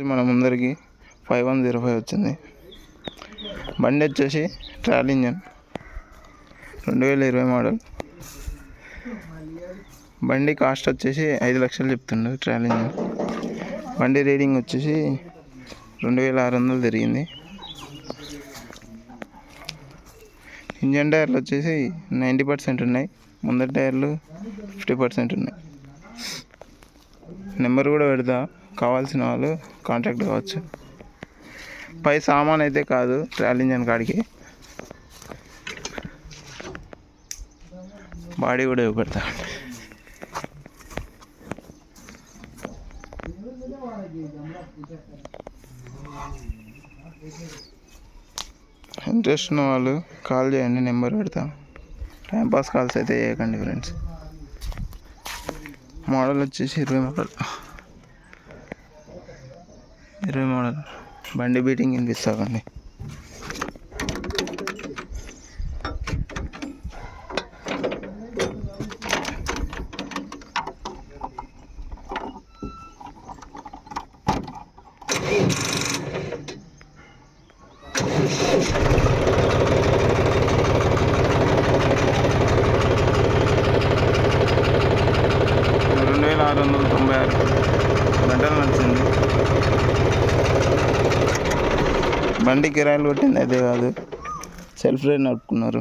మన ముందరికి 5105 వచ్చింది. బండి వచ్చేసి ట్రాలీ ఇంజన్ 2020 మోడల్. బండి కాస్ట్ వచ్చేసి 5 లక్షలు చెప్తుండ్రు ట్రాలీ ఇంజన్. బండి రీడింగ్ వచ్చేసి 2600 తిరిగింది. ఇంజన్ టైర్లు వచ్చేసి 90% ఉన్నాయి, ముందర టైర్లు 50% ఉన్నాయి. నెంబర్ కూడా పెడతా, కావాల్సిన వాళ్ళు కాంటాక్ట్ కావచ్చు. పై సామాన్ అయితే కాదు ట్రాలీ ఇంజన్ కాడికి, బాడీ కూడా పెడతా. ఇంట్రెస్ట్ ఉన్న వాళ్ళు కాల్ చేయండి, నెంబర్ పెడతా. టైంపాస్ కాల్స్ అయితే చేయకండి ఫ్రెండ్స్. మోడల్ వచ్చేసి 20 మోడల్. బండి బీటింగ్ వినిపిస్తాకండి. గంటలు నడిచింది. బండి కిరాయిలు కొట్టింది అయితే కాదు, సెల్ఫ్ రైడ్ నడుపుకున్నారు.